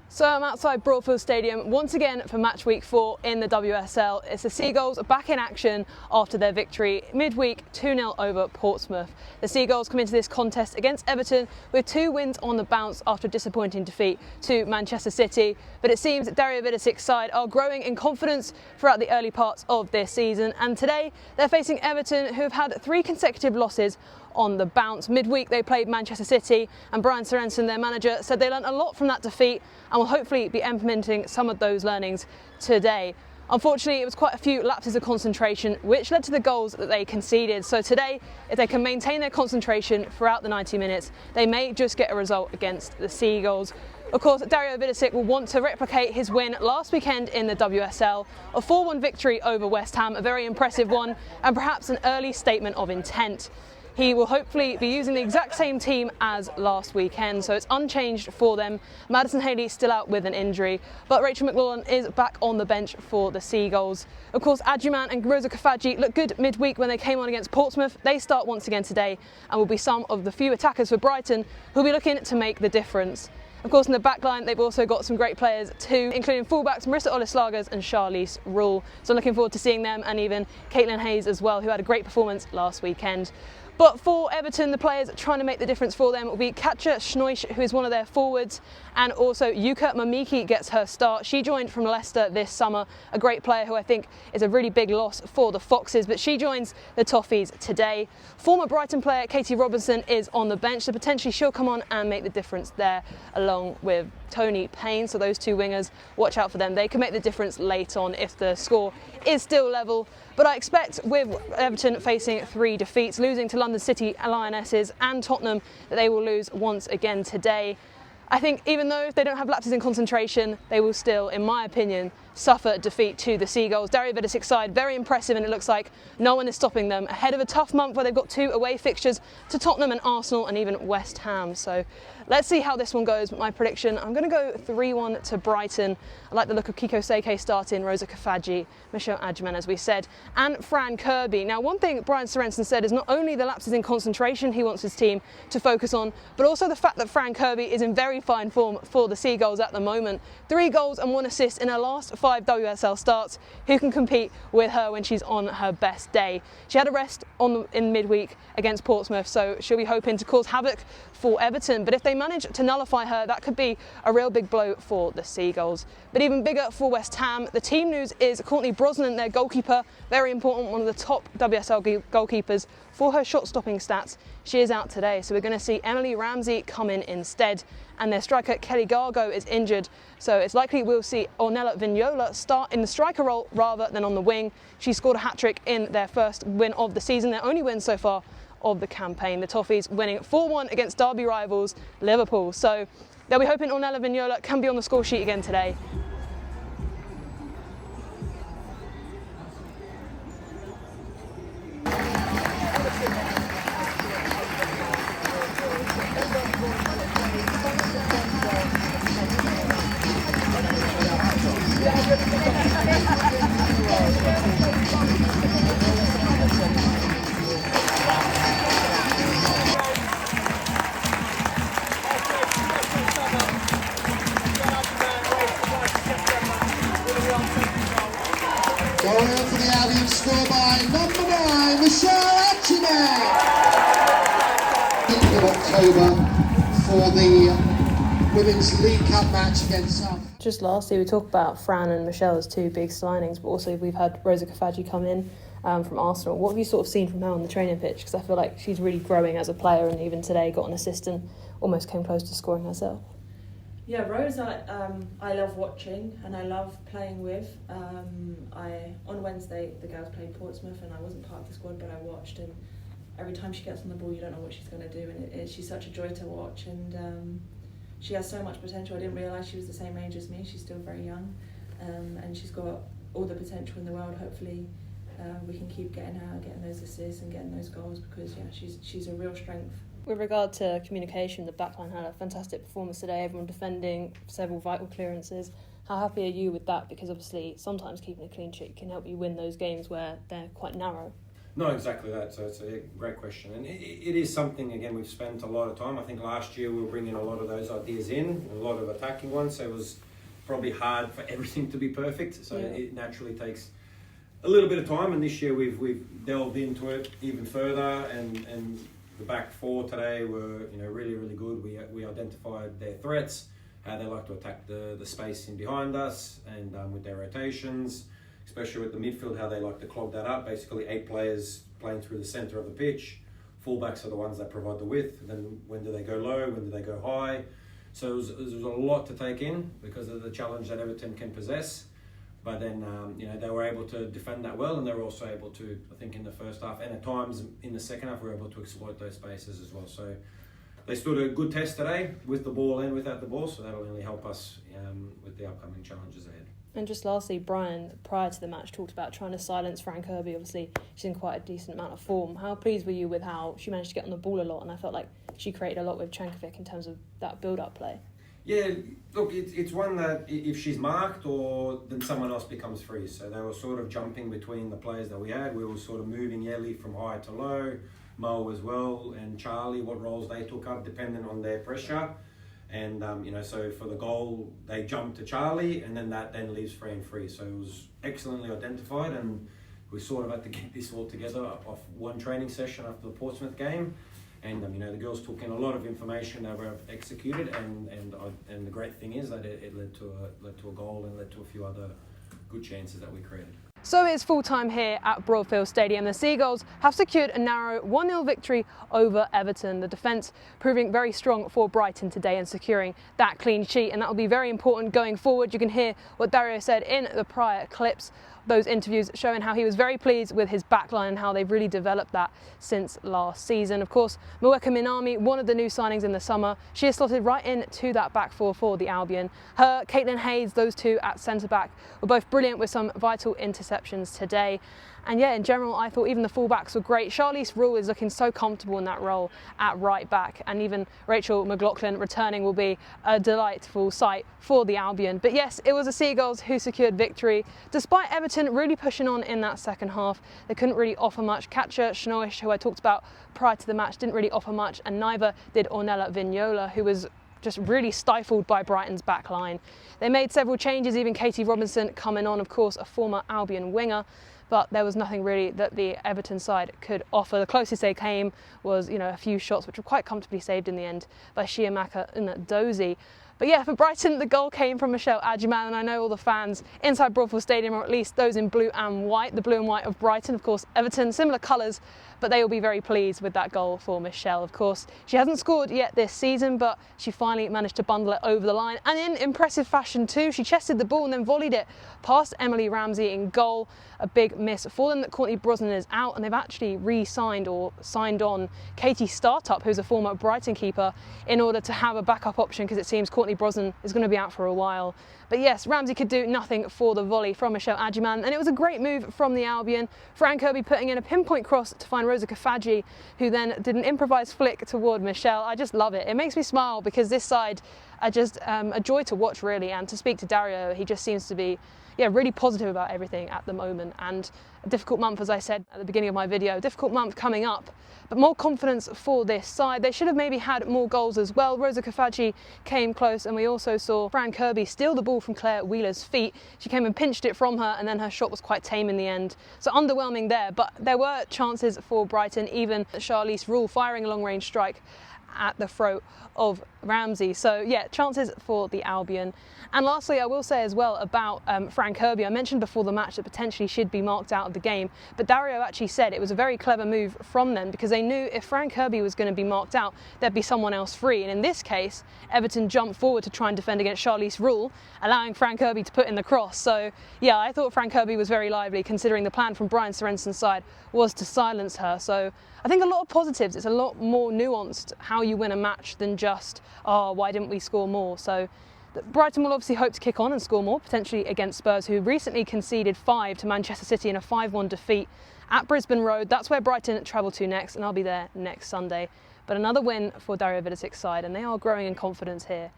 So I'm outside Broadfield Stadium once again for match week 4 in the WSL. It's the Seagulls back in action after their victory midweek 2-0 over Portsmouth. The Seagulls come into this contest against Everton with 2 wins on the bounce after a disappointing defeat to Manchester City. But it seems Dadio Vidošić's side are growing in confidence throughout the early parts of this season. And today they're facing Everton, who have had 3 consecutive losses on the bounce. Midweek they played Manchester City, and Brian Sorensen, their manager, said they learnt a lot from that defeat and will hopefully be implementing some of those learnings today. Unfortunately, it was quite a few lapses of concentration which led to the goals that they conceded. So today, if they can maintain their concentration throughout the 90 minutes, they may just get a result against the Seagulls. Of course, Dadio Vidošić will want to replicate his win last weekend in the WSL, a 4-1 victory over West Ham, a very impressive one, and perhaps an early statement of intent. He will hopefully be using the exact same team as last weekend, so it's unchanged for them. Madison Haley still out with an injury, but Rachel McLaughlin is back on the bench for the Seagulls. Of course, Agyemang and Rosa Kafaji looked good midweek when they came on against Portsmouth. They start once again today and will be some of the few attackers for Brighton who will be looking to make the difference. Of course, in the back line, they've also got some great players too, including fullbacks Marissa Olislagers and Charlize Rule. So I'm looking forward to seeing them, and even Caitlin Hayes as well, who had a great performance last weekend. But for Everton, the players trying to make the difference for them will be Katja Schnoich, who is one of their forwards, and also Yuka Mamiki gets her start. She joined from Leicester this summer, a great player who I think is a really big loss for the Foxes, but she joins the Toffees today. Former Brighton player Katie Robinson is on the bench, so potentially she'll come on and make the difference there, along with Tony Payne. So those 2 wingers, watch out for them. They can make the difference late on if the score is still level. But I expect with Everton facing 3 defeats, losing to London City Lionesses and Tottenham, that they will lose once again today. I think even though they don't have lapses in concentration, they will still, in my opinion, suffer defeat to the Seagulls. Dadio Vidošić's side, very impressive, and it looks like no one is stopping them ahead of a tough month where they've got 2 away fixtures to Tottenham and Arsenal and even West Ham. So let's see how this one goes. My prediction, I'm going to go 3-1 to Brighton. I like the look of Kiko Seke starting, Rosa Kafaji, Michelle Agyemang, as we said, and Fran Kirby. Now, one thing Brian Sorensen said is not only the lapses in concentration he wants his team to focus on, but also the fact that Fran Kirby is in very fine form for the Seagulls at the moment. 3 goals and 1 assist in her last 5 WSL starts. Who can compete with her when she's on her best day? She had a rest in midweek against Portsmouth, so she'll be hoping to cause havoc for Everton. But if they manage to nullify her, that could be a real big blow for the Seagulls. But even bigger for West Ham, the team news is Courtney Brosnan, their goalkeeper, very important, one of the top WSL goalkeepers for her shot-stopping stats. She is out today, so we're going to see Emily Ramsey come in instead. And their striker Kelly Gargo is injured, so it's likely we'll see Ornella Vignola start in the striker role rather than on the wing. She scored a hat-trick in their first win of the season, their only win so far of the campaign. The Toffees winning 4-1 against derby rivals Liverpool. So they'll be hoping Ornella Vignola can be on the score sheet again today. Going out for the Albion, score by number 9, Agyemang. In October for the Women's League Cup match against South. Just lastly, we talk about Fran and Michelle as 2 big signings, but also we've had Rosa Kafaji come in from Arsenal. What have you sort of seen from her on the training pitch? Because I feel like she's really growing as a player, and even today got an assist and almost came close to scoring herself. Yeah, Rosa, I love watching and I love playing with. On Wednesday, the girls played Portsmouth and I wasn't part of the squad, but I watched, and every time she gets on the ball, you don't know what she's going to do, and she's such a joy to watch, and she has so much potential. I didn't realise she was the same age as me. She's still very young, and she's got all the potential in the world. Hopefully we can keep getting those assists and getting those goals, because she's a real strength. With regard to communication, the backline had a fantastic performance today, everyone defending, several vital clearances. How happy are you with that? Because obviously sometimes keeping a clean sheet can help you win those games where they're quite narrow. No, exactly that. So it's a great question. And it is something, again, we've spent a lot of time. I think last year we were bringing a lot of those ideas in, a lot of attacking ones. So it was probably hard for everything to be perfect. So it naturally takes a little bit of time. And this year we've delved into it even further. And the back four today were, really, really good. We identified their threats, how they like to attack the space in behind us, and with their rotations, especially with the midfield, how they like to clog that up. Basically 8 players playing through the centre of the pitch. Fullbacks are the ones that provide the width. And then when do they go low? When do they go high? So it was a lot to take in because of the challenge that Everton can possess. But then, they were able to defend that well, and they were also able to, I think, in the first half and at times in the second half, we were able to exploit those spaces as well. So they stood a good test today with the ball and without the ball. So that'll only help us with the upcoming challenges ahead. And just lastly, Brian, prior to the match, talked about trying to silence Fran Kirby. Obviously, she's in quite a decent amount of form. How pleased were you with how she managed to get on the ball a lot? And I felt like she created a lot with Chankovic in terms of that build-up play. Yeah, look, it's one that if she's marked or then someone else becomes free. So they were sort of jumping between the players that we had. We were sort of moving Yelly from high to low, Mo as well, and Charlie, what roles they took up depending on their pressure. And, so for the goal, they jumped to Charlie, and then that then leaves Fran free. So it was excellently identified, and we sort of had to get this all together off one training session after the Portsmouth game. And, the girls took in a lot of information that were executed, and the great thing is that it led to a goal and led to a few other good chances that we created. So it's full time here at Broadfield Stadium. The Seagulls have secured a narrow 1-0 victory over Everton. The defence proving very strong for Brighton today and securing that clean sheet, and that will be very important going forward. You can hear what Dario said in the prior clips, those interviews showing how he was very pleased with his backline and how they've really developed that since last season. Of course, Mweka Minami, one of the new signings in the summer, she has slotted right into that back four for the Albion. Her, Caitlin Hayes, those two at centre-back were both brilliant with some vital interceptions today. And yeah, in general, I thought even the fullbacks were great. Charlize Rule is looking so comfortable in that role at right back, and even Rachel McLaughlin returning will be a delightful sight for the Albion. But yes, it was the Seagulls who secured victory. Despite Everton really pushing on in that second half, they couldn't really offer much. Katja Schnoisch, who I talked about prior to the match, didn't really offer much, and neither did Ornella Vignola, who was just really stifled by Brighton's back line. They made several changes, even Katie Robinson coming on, of course, a former Albion winger. But there was nothing really that the Everton side could offer. The closest they came was, a few shots, which were quite comfortably saved in the end by Agyemang and Dozie. But yeah, for Brighton, the goal came from Michelle Agyemang, and I know all the fans inside Broadfield Stadium, or at least those in blue and white, the blue and white of Brighton, of course, Everton, similar colours, but they will be very pleased with that goal for Michelle. Of course, she hasn't scored yet this season, but she finally managed to bundle it over the line, and in impressive fashion too. She chested the ball and then volleyed it past Emily Ramsey in goal. A big miss for them that Courtney Brosnan is out, and they've actually re-signed or signed on Katie Startup, who's a former Brighton keeper, in order to have a backup option, because it seems Courtney Brosnan is going to be out for a while. But yes, Ramsey could do nothing for the volley from Michelle Agyemang, and it was a great move from the Albion. Fran Kirby putting in a pinpoint cross to find Rosa Kafaji, who then did an improvised flick toward Michelle. I just love it. It makes me smile because this side are just a joy to watch, really, and to speak to Dario, he just seems to be really positive about everything at the moment. And a difficult month, as I said at the beginning of my video, difficult month coming up, but more confidence for this side. They should have maybe had more goals as well. Rosa Kafaji came close, and we also saw Fran Kirby steal the ball from Claire Wheeler's feet. She came and pinched it from her, and then her shot was quite tame in the end. So underwhelming there, but there were chances for Brighton, even Charlize Rule firing a long-range strike at the throat of Ramsey. So yeah, chances for the Albion. And lastly, I will say as well about Fran Kirby. I mentioned before the match that potentially she'd be marked out of the game, but Dario actually said it was a very clever move from them, because they knew if Fran Kirby was going to be marked out, there'd be someone else free. And in this case, Everton jumped forward to try and defend against Charlize Rule, allowing Fran Kirby to put in the cross. So yeah, I thought Fran Kirby was very lively, considering the plan from Brian Sorenson's side was to silence her. So I think a lot of positives. It's a lot more nuanced how you win a match than just, oh, why didn't we score more? So Brighton will obviously hope to kick on and score more, potentially against Spurs, who recently conceded 5 to Manchester City in a 5-1 defeat at Brisbane Road. That's where Brighton travel to next, and I'll be there next Sunday. But another win for Dadio Vidošić's side, and they are growing in confidence here